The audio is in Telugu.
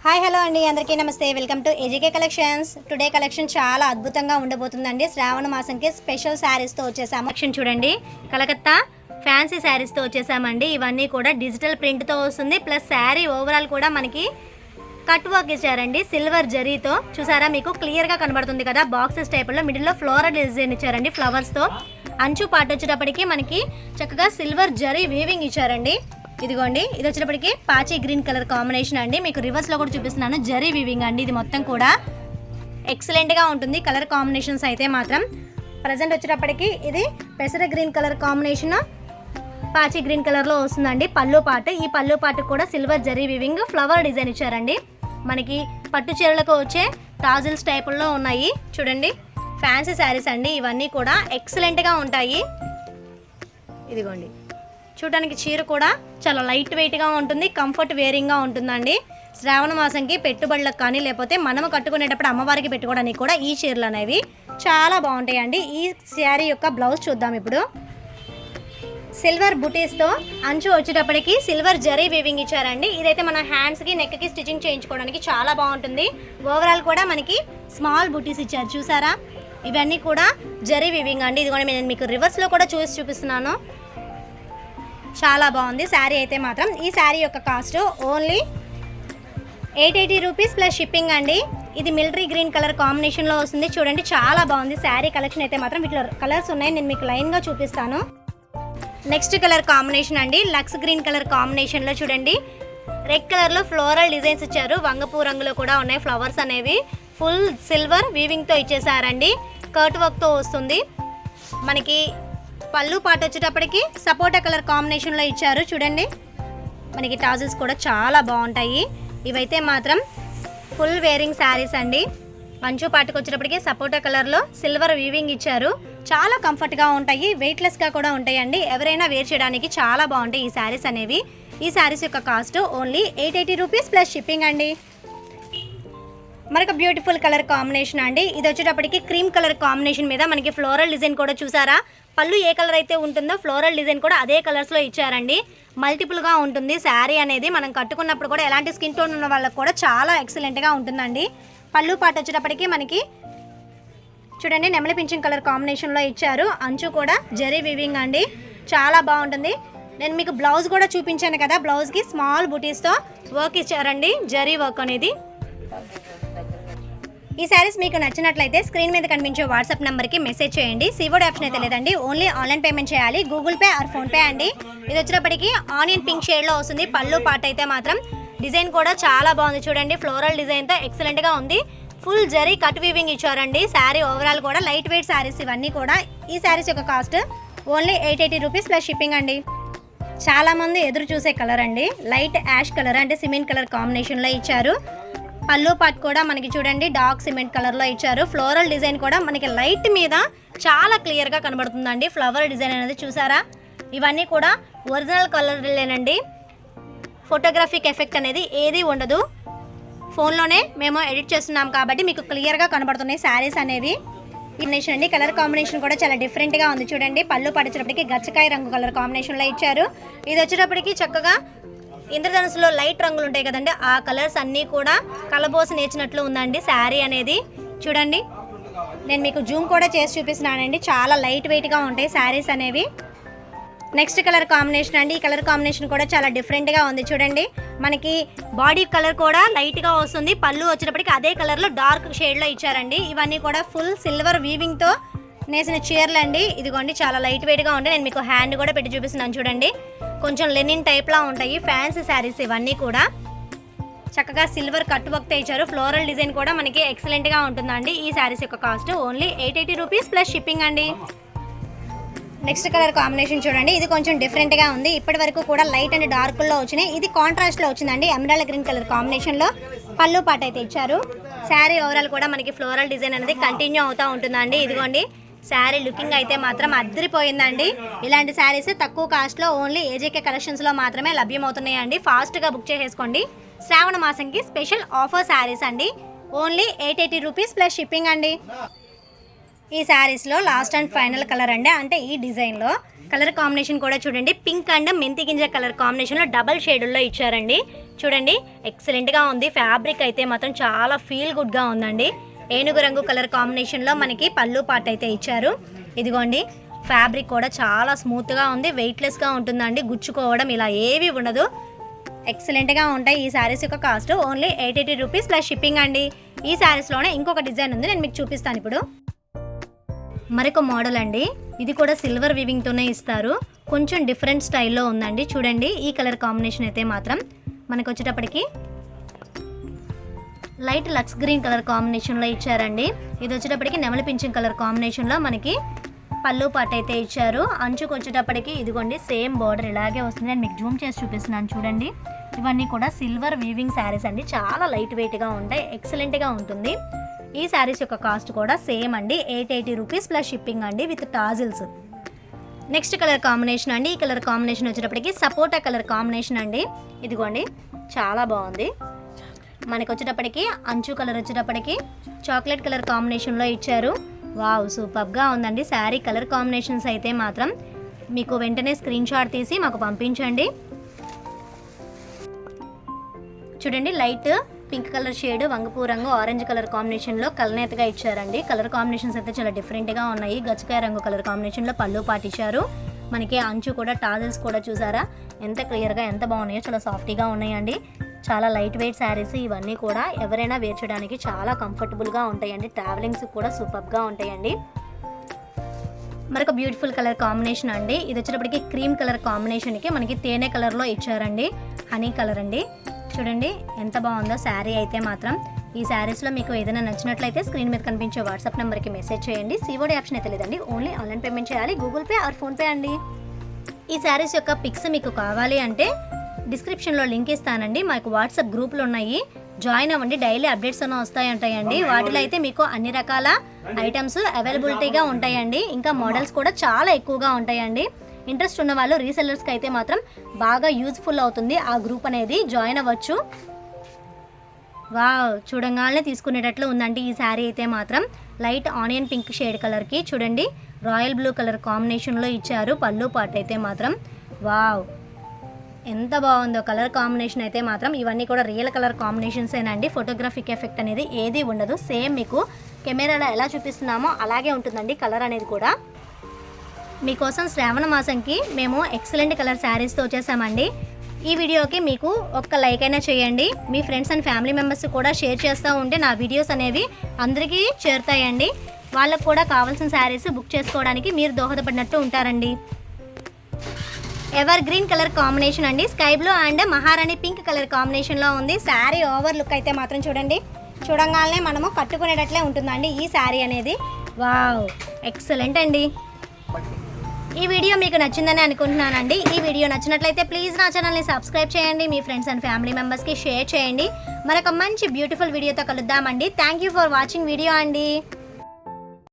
హాయ్ హలో అండి, అందరికీ నమస్తే. Welcome to ఏజీకే collections. Today collection చాలా అద్భుతంగా ఉండబోతుందండి. శ్రావణ మాసంకి స్పెషల్ శారీస్తో వచ్చేసాము. కలెక్షన్ చూడండి, కలకత్తా ఫ్యాన్సీ శారీస్తో వచ్చేసామండి. ఇవన్నీ కూడా డిజిటల్ ప్రింట్తో వస్తుంది. ప్లస్ శారీ ఓవరాల్ కూడా మనకి కట్ వర్క్ ఇచ్చారండి, సిల్వర్ జరీతో. చూసారా, మీకు క్లియర్గా కనబడుతుంది కదా. బాక్సెస్ టైప్లో మిడిల్లో ఫ్లోరల్ డిజైన్ ఇచ్చారండి ఫ్లవర్స్తో. అంచు పాటు వచ్చేటప్పటికి మనకి చక్కగా సిల్వర్ జరీ వీవింగ్ ఇచ్చారండి. ఇదిగోండి, ఇది వచ్చేటప్పటికి పాచి గ్రీన్ కలర్ కాంబినేషన్ అండి. మీకు రివర్స్లో కూడా చూపిస్తున్నాను, జరీ వీవింగ్ అండి. ఇది మొత్తం కూడా ఎక్సలెంట్గా ఉంటుంది కలర్ కాంబినేషన్స్ అయితే మాత్రం. ప్రజెంట్ వచ్చేటప్పటికి ఇది పెసర గ్రీన్ కలర్ కాంబినేషన్ పాచి గ్రీన్ కలర్లో వస్తుందండి పళ్ళు పాటు. ఈ పళ్ళు పాటు కూడా silver zari weaving flower design ఇచ్చారండి. మనకి పట్టు చీరలకు వచ్చే టాజిల్స్ టైపుల్లో ఉన్నాయి చూడండి. ఫ్యాన్సీ శారీస్ అండి ఇవన్నీ కూడా, ఎక్సలెంట్గా ఉంటాయి. ఇదిగోండి, చూడడానికి చీర కూడా చాలా లైట్ వెయిట్గా ఉంటుంది, కంఫర్ట్ వేరింగ్గా ఉంటుందండి. శ్రావణ మాసంకి పెట్టుబడులకు కానీ లేకపోతే మనము కట్టుకునేటప్పుడు అమ్మవారికి పెట్టుకోవడానికి కూడా ఈ చీరలు అనేవి చాలా బాగుంటాయండి. ఈ శారీ యొక్క బ్లౌజ్ చూద్దాం ఇప్పుడు. సిల్వర్ బుటీస్తో అంచు వచ్చేటప్పటికి సిల్వర్ జరీ వీవింగ్ ఇచ్చారండి. ఇదైతే మన హ్యాండ్స్కి నెక్కి స్టిచ్చింగ్ చేయించుకోవడానికి చాలా బాగుంటుంది. ఓవరాల్ కూడా మనకి స్మాల్ బుటీస్ ఇచ్చారు చూసారా. ఇవన్నీ కూడా జరీ వీవింగ్ అండి. ఇది కూడా నేను మీకు రివర్స్లో కూడా చూపిస్తున్నాను. చాలా బాగుంది శారీ అయితే మాత్రం. ఈ శారీ యొక్క cost only 880 rupees plus shipping అండి. ఇది మిలిటరీ గ్రీన్ కలర్ కాంబినేషన్లో వస్తుంది. చూడండి, చాలా బాగుంది శారీ కలెక్షన్ అయితే మాత్రం. వీటిలో కలర్స్ ఉన్నాయి, నేను మీకు లైన్గా చూపిస్తాను. నెక్స్ట్ కలర్ కాంబినేషన్ అండి, లక్స్ గ్రీన్ కలర్ కాంబినేషన్లో చూడండి. రెడ్ కలర్లో ఫ్లోరల్ డిజైన్స్ ఇచ్చారు. వంగపూ రంగులో కూడా ఉన్నాయి ఫ్లవర్స్ అనేవి. ఫుల్ సిల్వర్ వీవింగ్తో ఇచ్చేసారండి. కర్ట్ వర్క్తో వస్తుంది. మనకి పళ్ళు పాటు వచ్చేటప్పటికి సపోటా కలర్ కాంబినేషన్లో ఇచ్చారు చూడండి. మనకి టాజిల్స్ కూడా చాలా బాగుంటాయి. ఇవైతే మాత్రం ఫుల్ వేరింగ్ శారీస్ అండి. మంచు పాటుకు వచ్చేటప్పటికి సపోటా కలర్లో సిల్వర్ వీవింగ్ ఇచ్చారు. చాలా కంఫర్ట్గా ఉంటాయి, వెయిట్లెస్గా కూడా ఉంటాయండి. ఎవరైనా వేర్ చేయడానికి చాలా బాగుంటాయి ఈ శారీస్ అనేవి. ఈ శారీస్ యొక్క cost only 880 rupees plus shipping అండి. మరొక బ్యూటిఫుల్ కలర్ కాంబినేషన్ అండి. ఇది వచ్చేటప్పటికి క్రీమ్ కలర్ కాంబినేషన్ మీద మనకి ఫ్లోరల్ డిజైన్ కూడా చూసారా. పళ్ళు ఏ కలర్ అయితే ఉంటుందో ఫ్లోరల్ డిజైన్ కూడా అదే కలర్స్లో ఇచ్చారండి. మల్టిపుల్గా ఉంటుంది శారీ అనేది. మనం కట్టుకున్నప్పుడు కూడా ఎలాంటి స్కిన్ టోన్ ఉన్న వాళ్ళకి కూడా చాలా ఎక్సలెంట్గా ఉంటుందండి. పళ్ళు పాటు వచ్చేటప్పటికి మనకి చూడండి నెమలి పింఛన్ కలర్ కాంబినేషన్లో ఇచ్చారు. అంచు కూడా జరీ వీవింగ్ అండి, చాలా బాగుంటుంది. నేను మీకు బ్లౌజ్ కూడా చూపించాను కదా. బ్లౌజ్కి స్మాల్ బుటీస్తో వర్క్ ఇచ్చారండి, జరీ వర్క్ అనేది. ఈ శారీస్ మీకు నచ్చినట్లయితే స్క్రీన్ మీద కనిపించే వాట్సాప్ నెంబర్కి మెసేజ్ చేయండి. సీవోడ్ ఆప్షన్ అయితే లేదండి, ఓన్లీ ఆన్లైన్ పేమెంట్ చేయాలి. గూగుల్ పే ఆర్ ఫోన్పే అండి. ఇది వచ్చేటప్పటికి ఆనియన్ పింక్ షేడ్లో వస్తుంది. పళ్ళు పాట అయితే మాత్రం డిజైన్ కూడా చాలా బాగుంది చూడండి. ఫ్లోరల్ డిజైన్తో ఎక్సలెంట్గా ఉంది. ఫుల్ జరీ కట్ వీవింగ్ ఇచ్చారండి. శారీ ఓవరాల్ కూడా లైట్ వెయిట్ శారీస్ ఇవన్నీ కూడా. ఈ శారీస్ యొక్క cost only 880 rupees plus shipping అండి. చాలామంది ఎదురు చూసే కలర్ అండి, లైట్ యాష్ కలర్ అంటే సిమెంట్ కలర్ కాంబినేషన్లో ఇచ్చారు. పళ్ళు పాట్ కూడా మనకి చూడండి డార్క్ సిమెంట్ కలర్లో ఇచ్చారు. ఫ్లోరల్ డిజైన్ కూడా మనకి లైట్ మీద చాలా క్లియర్గా కనబడుతుందండి. ఫ్లవర్ డిజైన్ అనేది చూసారా. ఇవన్నీ కూడా ఒరిజినల్ కలర్లేనండి. ఫోటోగ్రాఫిక్ ఎఫెక్ట్ అనేది ఏది ఉండదు. ఫోన్లోనే మేము ఎడిట్ చేస్తున్నాం కాబట్టి మీకు క్లియర్గా కనబడుతున్నాయి శారీస్ అనేవి. కాంబినేషన్ అండి, కలర్ కాంబినేషన్ కూడా చాలా డిఫరెంట్గా ఉంది చూడండి. పళ్ళు పడేటప్పటికి గచ్చకాయ రంగు కలర్ కాంబినేషన్లో ఇచ్చారు. ఇది వచ్చేటప్పటికి చక్కగా ఇంద్రధనుసులో లైట్ రంగులు ఉంటాయి కదండి, ఆ కలర్స్ అన్నీ కూడా కలబోసి నేర్చినట్లు ఉందండి శారీ అనేది. చూడండి, నేను మీకు జూమ్ కూడా చేసి చూపిస్తున్నానండి. చాలా లైట్ వెయిట్గా ఉంటాయి శారీస్ అనేవి. నెక్స్ట్ కలర్ కాంబినేషన్ అండి. ఈ కలర్ కాంబినేషన్ కూడా చాలా డిఫరెంట్గా ఉంది చూడండి. మనకి బాడీ కలర్ కూడా లైట్గా వస్తుంది. పళ్ళు వచ్చేటప్పటికి అదే కలర్లో డార్క్ షేడ్లో ఇచ్చారండి. ఇవన్నీ కూడా ఫుల్ సిల్వర్ వీవింగ్తో నేసిన చీరలు అండి. ఇదిగోండి, చాలా లైట్ వెయిట్గా ఉంటాయి. నేను మీకు హ్యాండ్ కూడా పెట్టి చూపిస్తున్నాను చూడండి. కొంచెం లెనిన్ టైప్లా ఉంటాయి ఫ్యాన్సీ శారీస్ ఇవన్నీ కూడా. చక్కగా సిల్వర్ కట్ వర్క్తో ఇచ్చారు. ఫ్లోరల్ డిజైన్ కూడా మనకి ఎక్సలెంట్గా ఉంటుందండి. ఈ శారీస్ యొక్క cost only 880 rupees plus shipping అండి. నెక్స్ట్ కలర్ కాంబినేషన్ చూడండి, ఇది కొంచెం డిఫరెంట్గా ఉంది. ఇప్పటి వరకు కూడా లైట్ అండ్ డార్క్లో వచ్చినాయి. ఇది కాంట్రాస్ట్లో వచ్చిందండి, ఎమరాల్డ్ గ్రీన్ కలర్ కాంబినేషన్లో పళ్ళు పాట అయితే ఇచ్చారు. శారీ ఓవరాల్ కూడా మనకి ఫ్లోరల్ డిజైన్ అనేది కంటిన్యూ అవుతూ ఉంటుందండి. ఇదిగోండి, శారీ లుకింగ్ అయితే మాత్రం అద్దరిపోయిందండి. ఇలాంటి శారీస్ తక్కువ కాస్ట్లో ఓన్లీ ఏజేకే కలెక్షన్స్లో మాత్రమే లభ్యమవుతున్నాయండి. ఫాస్ట్గా బుక్ చేసేసుకోండి. శ్రావణ మాసంకి స్పెషల్ ఆఫర్ శారీస్ అండి. ఓన్లీ 880 రూపీస్ ప్లస్ షిప్పింగ్ అండి. ఈ శారీస్లో లాస్ట్ అండ్ ఫైనల్ కలర్ అండి, అంటే ఈ డిజైన్లో కలర్ కాంబినేషన్ కూడా చూడండి, పింక్ అండ్ మెంతి గింజ కలర్ కాంబినేషన్లో డబల్ షేడుల్లో ఇచ్చారండి. చూడండి ఎక్సలెంట్గా ఉంది. ఫ్యాబ్రిక్ అయితే మాత్రం చాలా ఫీల్ గుడ్గా ఉందండి. ఏనుగు రంగు కలర్ కాంబినేషన్లో మనకి పళ్ళు పాట అయితే ఇచ్చారు. ఇదిగోండి ఫ్యాబ్రిక్ కూడా చాలా స్మూత్గా ఉంది, వెయిట్లెస్గా ఉంటుందండి. గుచ్చుకోవడం ఇలా ఏవి ఉండదు, ఎక్సలెంట్గా ఉంటాయి. ఈ శారీస్ యొక్క cost only 880 rupees plus shipping అండి. ఈ శారీస్లోనే ఇంకొక డిజైన్ ఉంది, నేను మీకు చూపిస్తాను ఇప్పుడు. మరొక మోడల్ అండి, ఇది కూడా సిల్వర్ వీవింగ్తోనే ఇస్తారు. కొంచెం డిఫరెంట్ స్టైల్లో ఉందండి. చూడండి ఈ కలర్ కాంబినేషన్ అయితే మాత్రం మనకు వచ్చేటప్పటికి లైట్ లక్స్ గ్రీన్ కలర్ కాంబినేషన్లో ఇచ్చారండి. ఇది వచ్చేటప్పటికి నెమలి పింఛన్ కలర్ కాంబినేషన్లో మనకి పళ్ళు పాట అయితే ఇచ్చారు. అంచుకు వచ్చేటప్పటికి ఇదిగోండి సేమ్ బార్డర్ ఇలాగే వస్తుంది. నేను మీకు జూమ్ చేసి చూపిస్తున్నాను చూడండి. ఇవన్నీ కూడా సిల్వర్ వీవింగ్ శారీస్ అండి, చాలా లైట్ వెయిట్గా ఉంటాయి, ఎక్సలెంట్గా ఉంటుంది. ఈ శారీస్ యొక్క కాస్ట్ కూడా సేమ్ అండి, 880 రూపీస్ ప్లస్ షిప్పింగ్ అండి with tassels. Next colour combination అండి, ఈ కలర్ కాంబినేషన్ వచ్చేటప్పటికి సపోటా కలర్ కాంబినేషన్ అండి. ఇదిగోండి చాలా బాగుంది. మనకి వచ్చేటప్పటికి అంచు కలర్ వచ్చేటప్పటికి చాక్లెట్ కలర్ కాంబినేషన్లో ఇచ్చారు. వావ్ సూపర్గా ఉందండి. శారీ కలర్ కాంబినేషన్స్ అయితే మాత్రం మీకు వెంటనే స్క్రీన్ షాట్ తీసి మాకు పంపించండి. చూడండి లైట్ పింక్ కలర్ షేడ్, వంగపూ రంగు, ఆరెంజ్ కలర్ కాంబినేషన్లో కలనేతగా ఇచ్చారండి. కలర్ కాంబినేషన్స్ అయితే చాలా డిఫరెంట్గా ఉన్నాయి. గచ్చకాయ రంగు కలర్ కాంబినేషన్లో పళ్ళు పాటించారు. మనకి అంచు కూడా టాజల్స్ కూడా చూసారా ఎంత క్లియర్గా ఎంత బాగున్నాయో, చాలా సాఫ్టీగా ఉన్నాయండి. చాలా లైట్ వెయిట్ శారీస్ ఇవన్నీ కూడా ఎవరైనా వేర్ చేయడానికి చాలా కంఫర్టబుల్గా ఉంటాయండి. ట్రావెలింగ్స్ కూడా సూపర్గా ఉంటాయండి. మరొక బ్యూటిఫుల్ కలర్ కాంబినేషన్ అండి, ఇది వచ్చేటప్పటికి క్రీమ్ కలర్ కాంబినేషన్కి మనకి తేనె కలర్లో ఇచ్చారండి, హనీ కలర్ అండి. చూడండి ఎంత బాగుందో శారీ అయితే మాత్రం. ఈ శారీస్లో మీకు ఏదైనా నచ్చినట్లయితే స్క్రీన్ మీద కనిపించే వాట్సాప్ నెంబర్కి మెసేజ్ చేయండి. సిఓడి ఆప్షన్ అయితే లేదండి, ఓన్లీ ఆన్లైన్ పేమెంట్ చేయాలి, గూగుల్ పే ఆర్ ఫోన్పే అండి. ఈ శారీస్ యొక్క పిక్స్ మీకు కావాలి అంటే డిస్క్రిప్షన్లో లింక్ ఇస్తానండి. మాకు వాట్సాప్ గ్రూపులు ఉన్నాయి, జాయిన్ అవ్వండి. డైలీ అప్డేట్స్ అన్నీ వస్తాయంటాయండి. వాటిలో అయితే మీకు అన్ని రకాల ఐటమ్స్ అవైలబిలిటీగా ఉంటాయండి. ఇంకా మోడల్స్ కూడా చాలా ఎక్కువగా ఉంటాయండి. ఇంట్రెస్ట్ ఉన్న వాళ్ళు రీసెల్లర్స్కి అయితే మాత్రం బాగా యూజ్ఫుల్ అవుతుంది ఆ గ్రూప్ అనేది, జాయిన్ అవ్వచ్చు. వావ్ చూడంగానే తీసుకునేటట్లు ఉందండి ఈ శారీ అయితే మాత్రం. లైట్ ఆనియన్ పింక్ షేడ్ కలర్కి చూడండి రాయల్ బ్లూ కలర్ కాంబినేషన్లో ఇచ్చారు. పళ్ళు పాట అయితే మాత్రం వావ్ ఎంత బాగుందో కలర్ కాంబినేషన్ అయితే మాత్రం. ఇవన్నీ కూడా రియల్ కలర్ కాంబినేషన్సేనండి, ఫోటోగ్రాఫిక్ ఎఫెక్ట్ అనేది ఏది ఉండదు. సేమ్ మీకు కెమెరాలో ఎలా చూపిస్తున్నామో అలాగే ఉంటుందండి కలర్ అనేది కూడా. మీకోసం శ్రావణ మాసంకి మేము ఎక్సలెంట్ కలర్ శారీస్తో వచ్చేసామండి. ఈ వీడియోకి మీకు ఒక్క లైక్ అయినా చేయండి. మీ ఫ్రెండ్స్ అండ్ ఫ్యామిలీ మెంబర్స్ కూడా షేర్ చేస్తూ ఉంటే నా వీడియోస్ అనేవి అందరికీ చేరుతాయండి. వాళ్ళకు కూడా కావాల్సిన శారీస్ బుక్ చేసుకోవడానికి మీరు దోహదపడినట్టు ఉంటారండి. ఎవర్ గ్రీన్ కలర్ కాంబినేషన్ అండి, స్కై బ్లూ అండ్ మహారాణి పింక్ కలర్ కాంబినేషన్లో ఉంది. శారీ ఓవర్ లుక్ అయితే మాత్రం చూడండి, చూడంగానే మనము కట్టుకునేటట్లే ఉంటుందండి ఈ శారీ అనేది. వావ్ ఎక్సలెంట్ అండి. ఈ వీడియో మీకు నచ్చిందని అనుకుంటున్నానండి. ఈ వీడియో నచ్చినట్లయితే ప్లీజ్ నా ఛానల్ని సబ్స్క్రైబ్ చేయండి, మీ ఫ్రెండ్స్ అండ్ ఫ్యామిలీ మెంబర్స్కి షేర్ చేయండి. మరొక మంచి బ్యూటిఫుల్ వీడియోతో కలుద్దామండి. Thank you for watching video అండి.